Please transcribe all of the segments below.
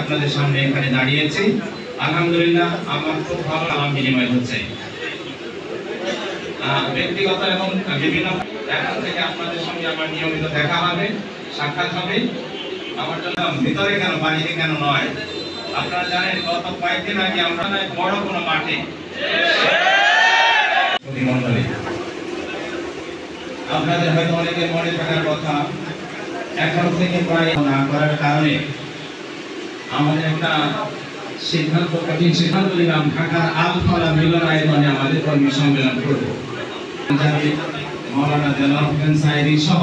আপনাদের সামনে এখানে দাঁড়িয়েছি। আলহামদুলিল্লাহ আমার খুব ভালো সালাম বিনিময় হচ্ছে। ব্যক্তিগত এবং বিভিন্ন এখন থেকে আপনাদের সঙ্গে আমার নিয়মিত দেখা হবে, সাক্ষাৎ হবে। আমার জন্য ভিতরে কেন বাইরে কেন নয়, আপনারা জানেন গত কয়েকদিন আগে আমরা বড় কোনো মাঠে আপনাদের হয়তো অনেকের মনে থাকার কথা, এখন থেকে প্রায় না করার কারণে আমাদের একটা কঠিন সিদ্ধান্ত নিলাম, ঢাকার আল-ফালাহ মিলনায়তনে আমাদের কর্মী সম্মেলন করবো। মৌলানা দেলোয়ার হোসেন সাইদি সহ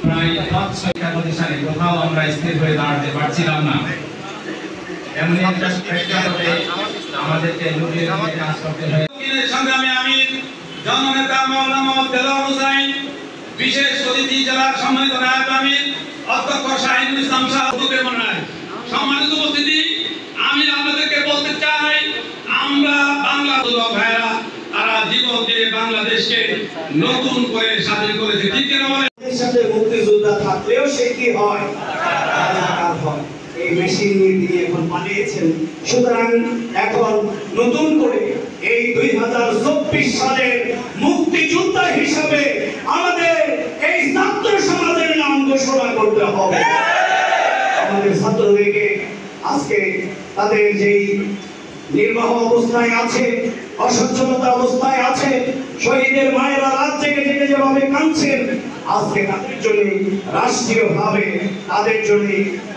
প্রায় 5-6টা প্রতিষ্ঠানে কোথাও আমরা স্থির হয়ে দাঁড়াতে পারছিলাম না। এমনি একটা প্রেক্ষাপটে আমাদেরকে লুকিয়ে কাজ করতে হয়। সংগ্রামী আমির জননেতা মৌলানা দেলোয়ার হোসেন, বিশেষ অতিথি জেলার সম্মানিত নায়েব আমির অধ্যক্ষ শাহিনুল ইসলাম সাহেবের মনোনয়ন। সম্মানিত উপস্থিতি, আমি আপনাদেরকে বলতে চাই, আমরা বাংলা ভাইরা তারা জীবন দিয়ে বাংলাদেশকে নতুন করে স্বাধীন করেছে। ঠিক কিনা বলেন? সাথে মুক্তিযোদ্ধা থাকলেও সে কি হয়, রাজাকার হয়। এই মেশিন দিয়ে এখন বানিয়েছেন। সুতরাং এখন নতুন করে এই 2024 সালের মুক্তিযোদ্ধা হিসাবে আমাদের এই ছাত্র সমাজের নাম ঘোষণা করতে হবে। আমাদের ছাত্রদেরকে আজকে তাদের যেই নির্বাহ অবস্থায় আছে, অসচ্ছলতা অবস্থায় আছে, শহীদের মায়েরা রাত জেগে জেগে যেভাবে কাঁদছেন, আজকে তাদের জন্য রাষ্ট্রীয়ভাবে তাদের জন্য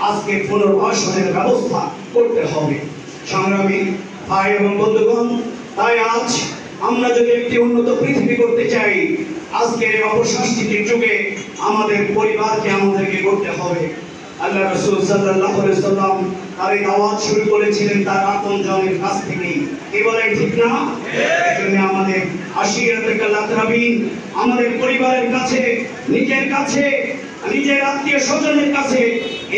আজকে পুনর্বাসনের ব্যবস্থা করতে হবে। সংগ্রামী ভাই এবং বন্ধুগণ, তাই আজ আমরা যদি একটি উন্নত পৃথিবী করতে চাই, আজকের অপসংস্কৃতির যুগে আমাদের পরিবারকে আমাদেরকে করতে হবে। আল্লাহ রাসূল সাল্লাল্লাহু আলাইহি ওয়াসাল্লাম তার এই দাওয়াত শুরু করেছিলেন তার আপনজনের কাছ থেকে। কি বলেন, ঠিক না? এজন্য আমাদের আশিরাতুল আকরাবিন, আমাদের পরিবারের কাছে, নিজের কাছে, নিজের আত্মীয় স্বজনের কাছে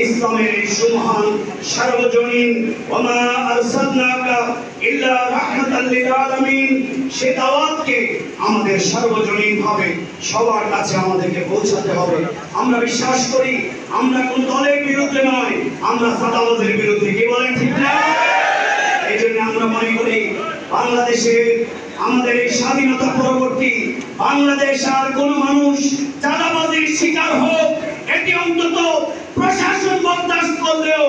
ইসলামের এই সুমহান সার্বজনীন ওমা আরসালনাকা ইল্লা রাহমাতাল লিল আলামিন সে দাওয়াতকে আমাদের সার্বজনীনভাবে সবার কাছে আমাদেরকে পৌঁছাতে হবে। আমরা বিশ্বাস করি আমরা কোন দলের বিরুদ্ধে নয়, আমরা সাদাবাজের বিরুদ্ধে। কি বলেন, ঠিক না? এই জন্য আমরা মনে করি বাংলাদেশে আমাদের এই স্বাধীনতা পরবর্তী বাংলাদেশ আর কোন মানুষ চাঁদাবাজির শিকার হোক, এটি অন্তত প্রশাসন বরদাস্ত করলেও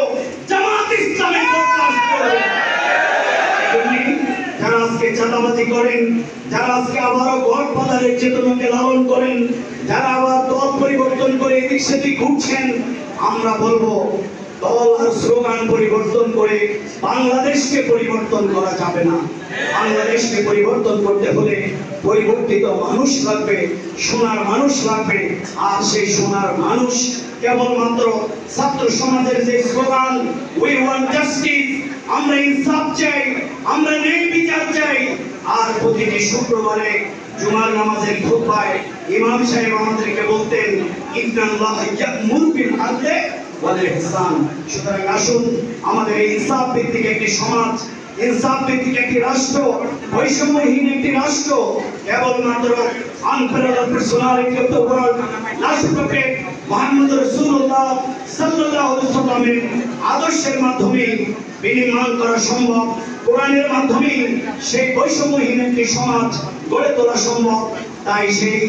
জামাত ইসলামী বরদাস্ত করবে। যারা আজকে চাঁদাবাজি করেন, যারা আজকে আবারও ঘর পাতারের চেতনাকে লালন করেন, যারা আবার দল পরিবর্তন করে এদিক সেদিক ঘুরছেন, আমরা বলবো দল আর স্লোগান পরিবর্তন করে বাংলাদেশকে পরিবর্তন করা যাবে না। বাংলাদেশকে পরিবর্তন করতে হলে পরিবর্তিত মানুষ লাগবে, সোনার মানুষ লাগবে। আর সেই সোনার মানুষ কেবলমাত্র ছাত্র সমাজের যে স্লোগান উই ওয়ান্ট জাস্টিস, আমরা ইনসাফ চাই, আমরা ন্যায় বিচার চাই, আর প্রতিটি শুক্রবারে জুমার নামাজের খুতবায় ইমাম সাহেব আমাদেরকে বলতেন ইন্নাল্লাহা ইয়া'মুরু বিল আদলি ওয়াল ইহসান। সুতরাং আসুন আমাদের এই ইনসাফ ভিত্তিক একটি সমাজ, ইনসাফ ভিত্তিক একটি রাষ্ট্র, বৈষম্যহীন একটি রাষ্ট্র কেবলমাত্র unparalleled personality of the world রাষ্ট্রকে মুহাম্মদ রাসূলুল্লাহ সাল্লাল্লাহু আলাইহি ওয়াসাল্লামের আদর্শের মাধ্যমে বিনির্মাণ করা সম্ভব। কোরআনের মাধ্যমে সেই বৈষম্যহীন একটি সমাজ গড়ে তোলা সম্ভব। তাই সেই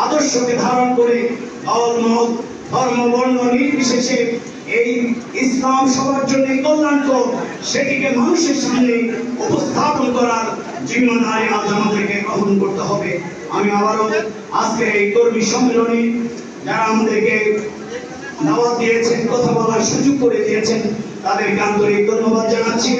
আদর্শকে ধারণ করে দল মত ধর্ম বর্ণ নির্বিশেষে এই ইসলাম সবার জন্য কল্যাণকর সেটিকে মানুষের সামনে উপস্থাপন করার জিম্মাদারি আজ আমাদেরকে গ্রহণ করতে হবে। আমি আবারও আজকের এই কর্মী সম্মেলনে যারা আমাদেরকে দাওয়াত দিয়েছেন, কথা বলার সুযোগ করে দিয়েছেন, তাদেরকে আন্তরিক ধন্যবাদ জানাচ্ছি।